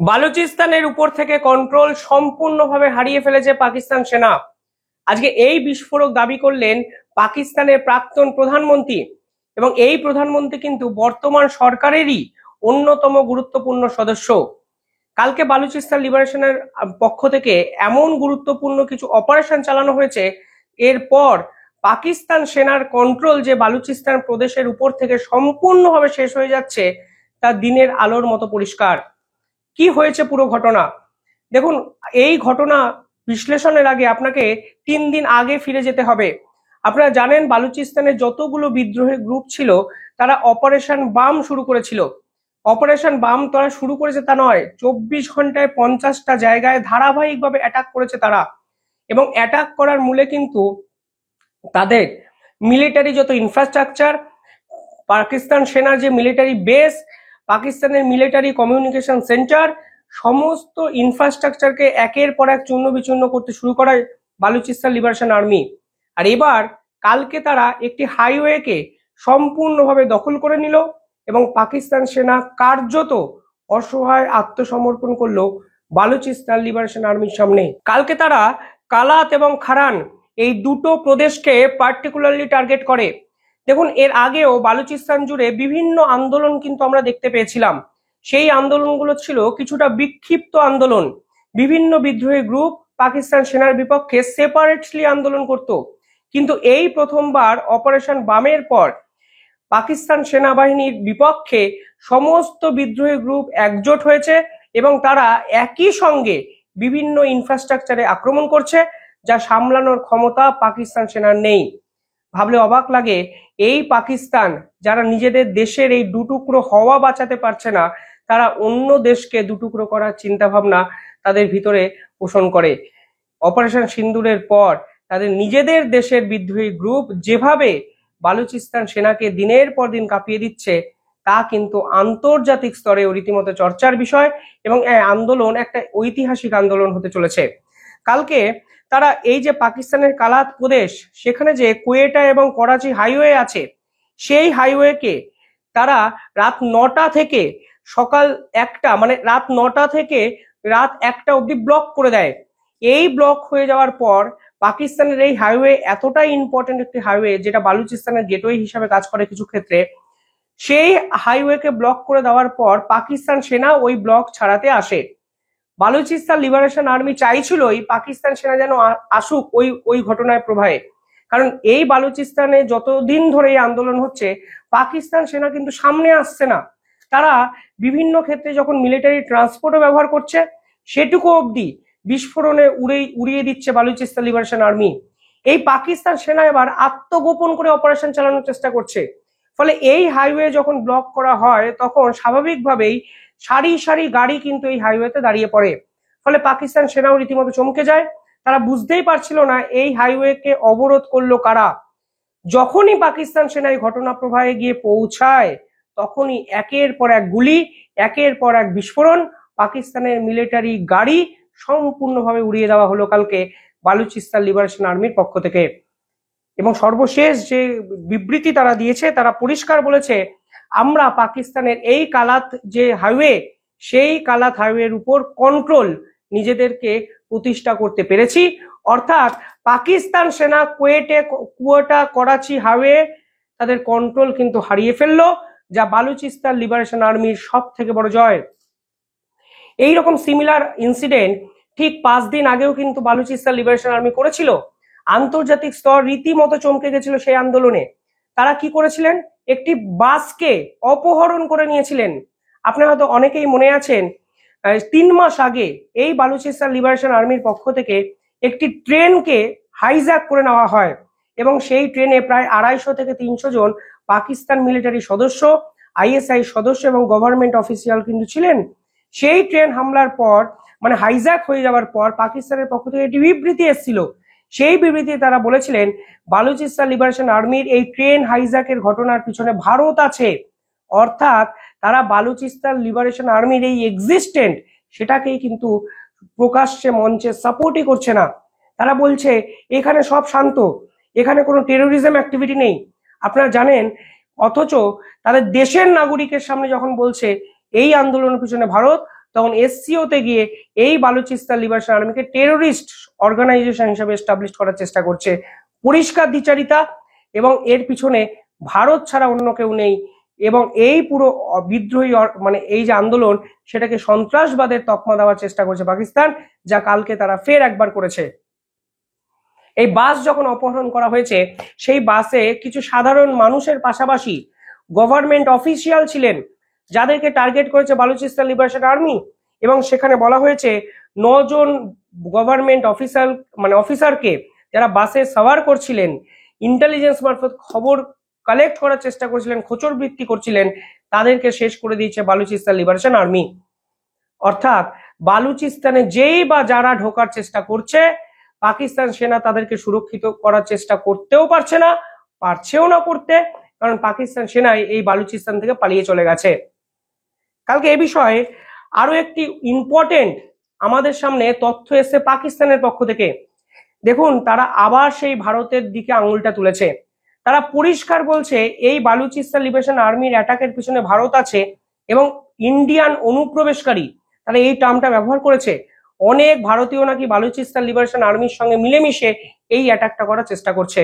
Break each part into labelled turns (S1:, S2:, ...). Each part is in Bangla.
S1: বালুচিস্তানের উপর থেকে কন্ট্রোল সম্পূর্ণভাবে হারিয়ে ফেলেছে পাকিস্তান সেনা। আজকে এই বিস্ফোরক দাবি করলেন পাকিস্তানের প্রাক্তন প্রধানমন্ত্রী, এবং এই প্রধানমন্ত্রী কিন্তু বর্তমান সরকারেরই অন্যতম গুরুত্বপূর্ণ সদস্য। কালকে বালুচিস্তান লিবারেশনের পক্ষ থেকে এমন গুরুত্বপূর্ণ কিছু অপারেশন চালানো হয়েছে, এরপর পাকিস্তান সেনার কন্ট্রোল যে বালুচিস্তান প্রদেশের উপর থেকে সম্পূর্ণভাবে শেষ হয়ে যাচ্ছে তা দিনের আলোর মতো পরিষ্কার। কি হয়েছে পুরো ঘটনা দেখুন। এই ঘটনা বিশ্লেষণের আগে আপনাকে 3 দিন আগে ফিরে যেতে হবে। আপনারা জানেন বালুচিস্তানের যতগুলো বিদ্রোহী গ্রুপ ছিল তারা অপারেশন বাম শুরু করেছিল। অপারেশন বাম তারা শুরু করেছে তা নয়, 24 ঘন্টায় 50টা জায়গায় ধারাবাহিকভাবে অ্যাটাক করেছে তারা। এবং অ্যাটাক করার মূলে কিন্তু তাদের মিলিটারি যত ইনফ্রাস্ট্রাকচার, পাকিস্তান সেনার যে মিলিটারি বেস, পাকিস্তানের মিলিটারি কমিউনিকেশন সেন্টার, সমস্ত ইনফ্রাস্ট্রাকচারকে একের পর এক চূর্ণ বিচূর্ণ করতে শুরু করায় বালুচিস্তান লিবারেশন আর্মি। আর এবার কালকে তারা একটি হাইওয়েকে সম্পূর্ণভাবে দখল করে নিল এবং পাকিস্তান সেনা কার্যত অসহায় আত্মসমর্পণ করলো বালুচিস্তান লিবারেশন আর্মির সামনে। কালকে তারা কালাত এবং খারান এই দুটো প্রদেশকে পার্টিকুলারলি টার্গেট করে। দেখুন, এর আগেও বালুচিস্তান জুড়ে বিভিন্ন আন্দোলন কিন্তু আমরা দেখতে পেয়েছিলাম। সেই আন্দোলনগুলো ছিল কিছুটা বিক্ষিপ্ত আন্দোলন। বিভিন্ন বিদ্রোহী গ্রুপ পাকিস্তান সেনার বিপক্ষে সেপারেটলি আন্দোলন করত। কিন্তু এই প্রথমবার অপারেশন বামের পর পাকিস্তান সেনাবাহিনীর বিপক্ষে সমস্ত বিদ্রোহী গ্রুপ একজোট হয়েছে এবং তারা একই সঙ্গে বিভিন্ন ইনফ্রাস্ট্রাকচারে আক্রমণ করছে, যা সামলানোর ক্ষমতা পাকিস্তান সেনার নেই। ভাবলে অবাক লাগে, এই পাকিস্তান যারা নিজেদের দেশের এই দুটুকরো হওয়া বাঁচাতে পারছে না, তারা অন্য দেশকে দুটুকরো করার চিন্তা ভাবনা তাদের ভিতরে পোষণ করে। অপারেশন সিন্দুরের পর তাদের নিজেদের দেশের বিদ্রোহী গ্রুপ যেভাবে বালুচিস্তান সেনাকে দিনের পর দিন কাঁপিয়ে দিচ্ছে, তা কিন্তু আন্তর্জাতিক স্তরে রীতিমতো চর্চার বিষয় এবং এই আন্দোলন একটা ঐতিহাসিক আন্দোলন হতে চলেছে। কালকে তারা এই যে পাকিস্তানের কালাত প্রদেশ, সেখানে যে কোয়েটা এবং করাচি হাইওয়ে আছে, সেই হাইওয়েকে তারা রাত 9টা থেকে সকাল 1টা, মানে রাত 9টা থেকে রাত 1টা অব্দি ব্লক করে দেয়। এই ব্লক হয়ে যাওয়ার পর পাকিস্তানের এই হাইওয়ে এতটাই ইম্পর্টেন্ট একটি হাইওয়ে, যেটা বালুচিস্তানের গেটওয়ে হিসাবে কাজ করে কিছু ক্ষেত্রে, সেই হাইওয়েকে ব্লক করে দেওয়ার পর পাকিস্তান সেনা ওই ব্লক ছাড়াতে আসে। বালুচিস্তান লিবারেশন আর্মি চাইছিলই পাকিস্তান সেনা যেন আসুক ওই ওই ঘটনায় প্রভাবে, কারণ এই বালুচিস্তানে যতদিন ধরে এই আন্দোলন হচ্ছে পাকিস্তান সেনা কিন্তু সামনে আসছে না। তারা বিভিন্ন ক্ষেত্রে যখন মিলিটারি ট্রান্সপোর্টও ব্যবহার করছে, সেটুকু অবধি বিস্ফোরণে উড়িয়ে দিচ্ছে বালুচিস্তান লিবারেশন আর্মি। এই পাকিস্তান সেনা এবার আত্মগোপন করে অপারেশন চালানোর চেষ্টা করছে। ফলে এই হাইওয়ে যখন ব্লক করা হয় তখন স্বাভাবিকভাবেই সারি সারি গাড়ি কিন্তু এই হাইওয়েতে দাঁড়িয়ে পড়ে। ফলে পাকিস্তান সেনাও রীতিমতো চমকে যায়। তারা বুঝতেই পারছিল না এই হাইওয়েকে অবরোধ করলো কারা। যখনই পাকিস্তান সেনা এই ঘটনা প্রবাহে গিয়ে পৌঁছায়, তখনই একের পর এক গুলি, একের পর এক বিস্ফোরণ, পাকিস্তানের মিলিটারি গাড়ি সম্পূর্ণভাবে উড়িয়ে দেওয়া হলো কালকে বালুচিস্তান লিবারেশন আর্মির পক্ষ থেকে। এবং সর্বশেষ যে বিবৃতি তারা দিয়েছে, তারা পরিষ্কার বলেছে, আমরা পাকিস্তানের এই কালাত যে হাইওয়ে, সেই কালাত হাইওয়ের উপর কন্ট্রোল নিজেদেরকে প্রতিষ্ঠা করতে পেরেছি। অর্থাৎ পাকিস্তান সেনা কুয়েটা করাচি হাইওয়ে তাদের কন্ট্রোল কিন্তু হারিয়ে ফেললো, যা বালুচিস্তান লিবারেশন আর্মির সব থেকে বড় জয়। এইরকম সিমিলার ইনসিডেন্ট ঠিক 5 দিন আগেও কিন্তু বালুচিস্তান লিবারেশন আর্মি করেছিল। আন্তর্জাতিক স্তর রীতিমতো চমকে গেছিল সেই আন্দোলনে। তারা কি করেছিলেন, একটি বাসকে অপহরণ করে নিয়েছিলেন। আপনার হয়তো অনেকেই মনে আছেন, 3 মাস আগে এই বালুচিস্তান লিবারেশন আর্মির পক্ষ থেকে একটি ট্রেনকে হাইজ্যাক করে নেওয়া হয় এবং সেই ট্রেনে প্রায় 250 থেকে 300 জন পাকিস্তান মিলিটারি সদস্য, আইএসআই সদস্য এবং গভর্নমেন্ট অফিসিয়াল কিন্তু ছিলেন। সেই ট্রেন হামলার পর, মানে হাইজ্যাক হয়ে যাওয়ার পর, পাকিস্তানের পক্ষ থেকে একটি বিবৃতি এসেছিল। সেই বিবৃতিতে তারা বলেছিলেন বালুচিস্তান লিবারেশন আর্মির এই ট্রেন হাইজ্যাকের ঘটনার পিছনে ভারত আছে। অর্থাৎ তারা বালুচিস্তান লিবারেশন আর্মির এই এক্সিস্টেন্ট, সেটাকেই কিন্তু প্রকাশ্যে মঞ্চে সাপোর্টই করছে না। তারা বলছে এখানে সব শান্ত, এখানে কোনো টেরোরিজম অ্যাক্টিভিটি নেই। আপনারা জানেন, অথচ তাদের দেশের নাগরিকের সামনে যখন বলছে এই আন্দোলনের পিছনে ভারত, তখন এসসিওতে গিয়ে এই বালুচিস্তান লিবারেশন আর্মিকে টেরোরিস্ট অর্গানাইজেশন হিসেবে এস্টাবলিশ করার চেষ্টা করছে। পরিষ্কার দ্বিচারিতা, এবং এর পিছনে ভারত ছাড়া অন্য কেউ নেই। এবং এই পুরো বিদ্রোহী মানে এই যে আন্দোলন, সেটাকে সন্ত্রাসবাদের তকমা দেওয়ার চেষ্টা করছে পাকিস্তান, যা কালকে তারা ফের একবার করেছে। এই বাস যখন অপহরণ করা হয়েছে, সেই বাসে কিছু সাধারণ মানুষের পাশাপাশি গভর্নমেন্ট অফিসিয়াল ছিলেন, যাদেরকে টার্গেট করেছে বালুচিস্তান লিবারেশন আর্মি। এবং সেখানে বলা হয়েছে 9 জন গভর্নমেন্ট অফিসারকে, যারা বাসে সাওয়ার করছিলেন, ইন্টেলিজেন্স মারফত খবর কালেক্ট করার চেষ্টা করছিলেন, খোঁচর বৃত্তি করছিলেন, তাদেরকে শেষ করে দিয়েছে বালুচিস্তান লিবারেশন আর্মি। অর্থাৎ বালুচিস্তানে যেই বা যারা ঢোকার চেষ্টা করছে, পাকিস্তান সেনা তাদেরকে সুরক্ষিত করার চেষ্টা করতেও পারছে না, পারছেও না করতে, কারণ পাকিস্তান সেনাই এই বালুচিস্তান থেকে পালিয়ে চলে গেছে। কালকে এ বিষয়ে আরো একটি ইম্পর্টেন্ট আমাদের সামনে তথ্য এসেছে পাকিস্তানের পক্ষ থেকে। দেখুন, তারা আবার সেই ভারতের দিকে আঙুলটা তুলেছে। তারা পরিষ্কার বলছে এই বালুচিস্তান লিবারেশন আর্মির অ্যাটাকের পিছনে ভারত আছে, এবং ইন্ডিয়ান অনুপ্রবেশকারী, তারা এই টার্মটা ব্যবহার করেছে। অনেক ভারতীয় নাকি বালুচিস্তান লিবারেশন আর্মির সঙ্গে মিলেমিশে এই অ্যাটাকটা করার চেষ্টা করছে।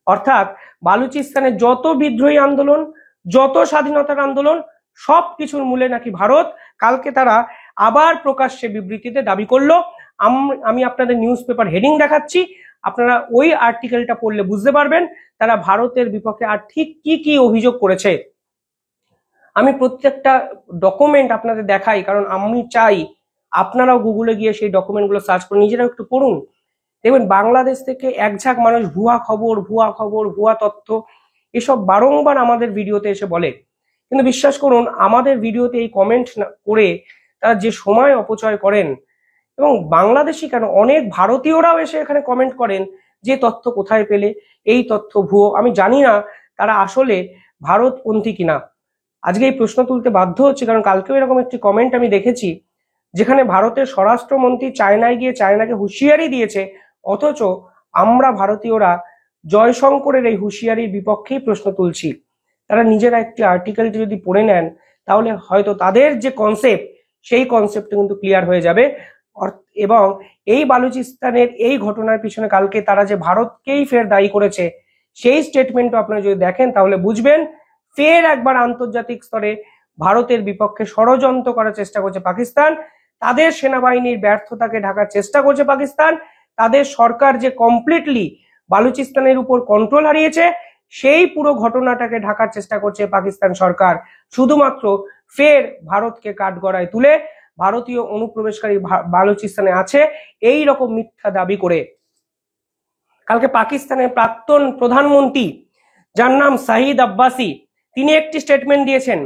S1: অর্থাৎ বালুচিস্তানের যত বিদ্রোহী আন্দোলন, যত স্বাধীনতার আন্দোলন, সব কিছুর মূলে নাকি ভারত। কালকে তারা আবার প্রকাশ্যে বিবৃতিতে দাবি করলো। আমি আপনাদের নিউজ পেপার হেডিং দেখাচ্ছি, আপনারা ওই আর্টিকেলটা পড়লে বুঝতে পারবেন তারা ভারতের বিপক্ষে আর ঠিক কি কি অভিযোগ করেছে। আমি প্রত্যেকটা ডকুমেন্ট আপনাদের দেখাই, কারণ আমি চাই আপনারাও গুগলে গিয়ে সেই ডকুমেন্টগুলো সার্চ করে নিজেরাও একটু পড়ুন। দেখবেন বাংলাদেশ থেকে একঝাঁক মানুষ ভুয়া খবর, ভুয়া তথ্য এসব বারংবার আমাদের ভিডিওতে এসে বলে, কিন্তু বিশ্বাস করুন আমাদের ভিডিওতে এই কমেন্ট করে তারা যে সময় অপচয় করেন, এবং বাংলাদেশি কেন অনেক ভারতীয়রাও এসে এখানে কমেন্ট করেন যে তথ্য কোথায় পেলে, এই তথ্য ভুয়ো। আমি জানি না তারা আসলে ভারতপন্থী কিনা। আজকে এই প্রশ্ন তুলতে বাধ্য হচ্ছে, কারণ কালকেও এরকম একটি কমেন্ট আমি দেখেছি, যেখানে ভারতের স্বরাষ্ট্রমন্ত্রী চায়নায় গিয়ে চায়নাকে হুঁশিয়ারি দিয়েছে, অথচ আমরা ভারতীয়রা জয়শঙ্করের এই হুঁশিয়ারির বিপক্ষেই প্রশ্ন তুলছি। তারা নিজেরা একটি আর্টিকেলটি যদি পড়ে নেন, তাহলে হয়তো তাদের যে কনসেপ্ট, সেই কনসেপ্ট কিন্তু ক্লিয়ার হয়ে যাবে। এবং এই বালুচিস্তানের এই ঘটনার পিছনে কালকে তারা যে ভারতকেই ফের দায়ী করেছে, সেই স্টেটমেন্টও আপনারা যদি দেখেন তাহলে বুঝবেন ফের একবার আন্তর্জাতিক স্তরে ভারতের বিপক্ষে ষড়যন্ত্র করার চেষ্টা করছে পাকিস্তান। তাদের সেনাবাহিনীর ব্যর্থতাকে ঢাকার চেষ্টা করছে পাকিস্তান। তাদের সরকার যে কমপ্লিটলি বালুচিস্তানের উপর কন্ট্রোল হারিয়েছে, সেই পুরো ঘটনাটাকে ঢাকার চেষ্টা করছে পাকিস্তান সরকার, শুধুমাত্র ফের ভারতকে কাঠগড়ায় তুলে ভারতীয় অনুপ্রবেশকারী বালুচিস্তানে আছে এই রকম মিথ্যা দাবি করে। কালকে পাকিস্তানের প্রাক্তন প্রধানমন্ত্রী, যার নাম শাহিদ আব্বাসি, তিনি একটি স্টেটমেন্ট দিয়েছেন।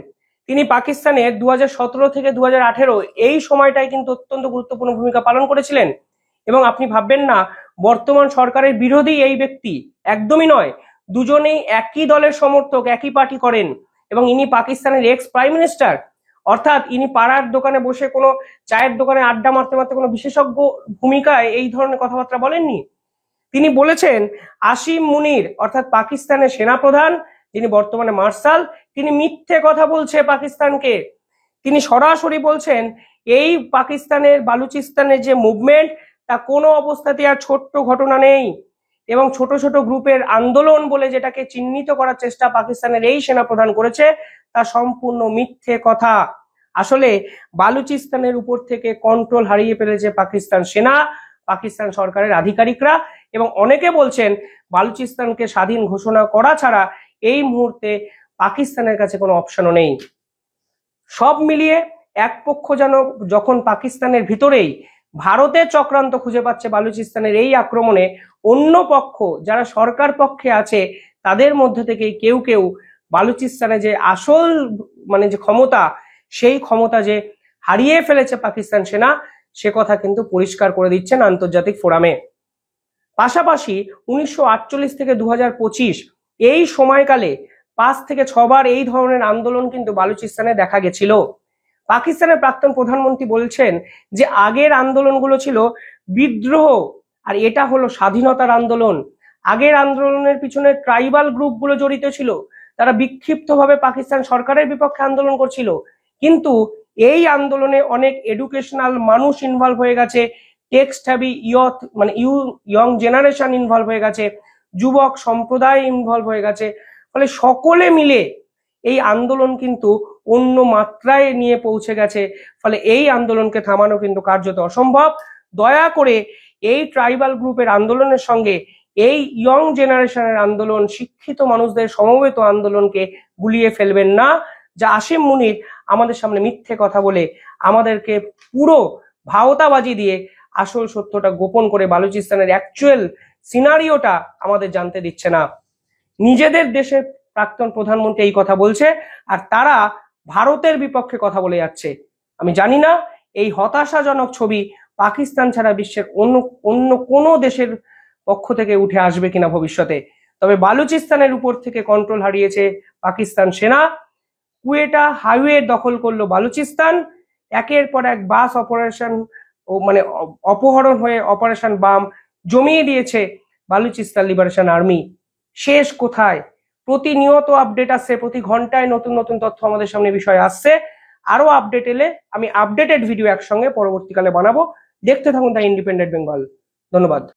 S1: তিনি পাকিস্তানের 2017 থেকে 2018 এই সময়টায় কিন্তু অত্যন্ত গুরুত্বপূর্ণ ভূমিকা পালন করেছিলেন। এবং আপনি ভাববেন না বর্তমান সরকারের বিরোধী এই ব্যক্তি, একদমই নয়। দুজনেই একই দলের সমর্থক, একই পার্টি করেন, এবং ইনি পাকিস্তানের এক্স প্রাইম মিনিস্টার। অর্থাৎ ইনি পাড়ার দোকানে বসে কোনো চায়ের দোকানে আড্ডা মারতে মারতে কোনো বিশেষজ্ঞ ভূমিকায় এই ধরনের কথাবার্তা বলেননি। তিনি বলেছেন আসিম মুনির, অর্থাৎ পাকিস্তানের সেনাপ্রধান, যিনি বর্তমানে মার্শাল, তিনি মিথ্যে কথা বলছে পাকিস্তানকে। তিনি সরাসরি বলছেন এই পাকিস্তানের বালুচিস্তানের যে মুভমেন্ট, তা কোনো অবস্থাতে আর ছোট্ট ঘটনা নেই, এবং ছোট ছোট গ্রুপের আন্দোলন বলে যেটাকে চিহ্নিত করার চেষ্টা পাকিস্তানের এই সেনাপ্রধান করেছে, তা সম্পূর্ণ মিথ্যে কথা। আসলে বালুচিস্তানের উপর থেকে কন্ট্রোল হারিয়ে ফেলেছে পাকিস্তান সেনা, পাকিস্তান সরকারের আধিকারিকরা, এবং অনেকে বলছেন বালুচিস্তানকে স্বাধীন ঘোষণা করা ছাড়া এই মুহূর্তে পাকিস্তানের কাছে কোনো অপশনও নেই। সব মিলিয়ে এক পক্ষ যেন যখন পাকিস্তানের ভিতরেই ভারতের চক্রান্ত খুঁজে পাচ্ছে বালুচিস্তানের এই আক্রমণে, অন্য পক্ষ যারা সরকার পক্ষে আছে তাদের মধ্যে থেকে কেউ কেউ বালুচিস্তানে যে আসল যে ক্ষমতা, সেই ক্ষমতা যে হারিয়ে ফেলেছে পাকিস্তান সেনা, সে কথা কিন্তু পরিষ্কার করে দিচ্ছেন আন্তর্জাতিক ফোরামে। পাশাপাশি 1948 থেকে 2025 এই সময়কালে 5 থেকে 6 বার এই ধরনের আন্দোলন কিন্তু বালুচিস্তানে দেখা গেছিল। পাকিস্তানের প্রাক্তন প্রধানমন্ত্রী বলছেন যে আগের আন্দোলনগুলো ছিল বিদ্রোহ, আর এটা হলো স্বাধীনতার আন্দোলন। আগের আন্দোলনের পিছনে ট্রাইবাল গ্রুপগুলো জড়িত ছিল, তারা বিক্ষিপ্তভাবে পাকিস্তান সরকারের বিপক্ষে আন্দোলন করছিল। কিন্তু এই আন্দোলনে অনেক এডুকেশনাল মানুষ ইনভলভ হয়ে গেছে, টেক্সট হ্যাভি ইয়থ মানে ইয়ং জেনারেশন ইনভলভ হয়ে গেছে, যুবক সম্প্রদায় ইনভলভ হয়ে গেছে। ফলে সকলে মিলে এই আন্দোলন কিন্তু অন্য মাত্রায় নিয়ে পৌঁছে গেছে। ফলে এই আন্দোলনকে থামানো কিন্তু কার্যত অসম্ভব। দয়া করে এই ট্রাইবাল গ্রুপের আন্দোলনের সঙ্গে এই ইয়ং জেনারেশনের আন্দোলন, শিক্ষিত মানুষদের সমবেত আন্দোলনকে গুলিয়ে ফেলবেন না। যা আসিম মুনির আমাদের সামনে মিথ্যে কথা বলে আমাদেরকে পুরো ভাওতাবাজি দিয়ে আসল সত্যটা গোপন করে বালুচিস্তানের অ্যাকচুয়াল সিনারিওটা আমাদের জানতে দিচ্ছে না। নিজেদের দেশের প্রাক্তন প্রধানমন্ত্রী এই কথা বলছে আর তারা ভারতের বিপক্ষে কথা বলে যাচ্ছে। আমি জানি না এই হতাশাজনক ছবি পাকিস্তান ছাড়া বিশ্বের অন্য কোনো দেশের পক্ষ থেকে উঠে আসবে কিনা ভবিষ্যতে। তবে বালুচিস্তানের উপর থেকে কন্ট্রোল হারিয়েছে পাকিস্তান সেনা। কুয়েটা হাইওয়ে দখল করলো বালুচিস্তান। একের পর এক বাস অপারেশন মানে অপহরণ হয়ে অপারেশন বাম জমিয়ে দিয়েছে বালুচিস্তান লিবারেশন আর্মি। শেষ কোথায়? প্রতিনিয়ত আপডেট আসছে, প্রতি ঘন্টায় নতুন নতুন তথ্য আমাদের সামনে বিষয় আসছে। আরো আপডেট এলে আমি আপডেটেড ভিডিও একসঙ্গে পরবর্তীকালে বানাবো। দেখতে থাকুন দ্য ইন্ডিপেন্ডেন্ট বেঙ্গল। ধন্যবাদ।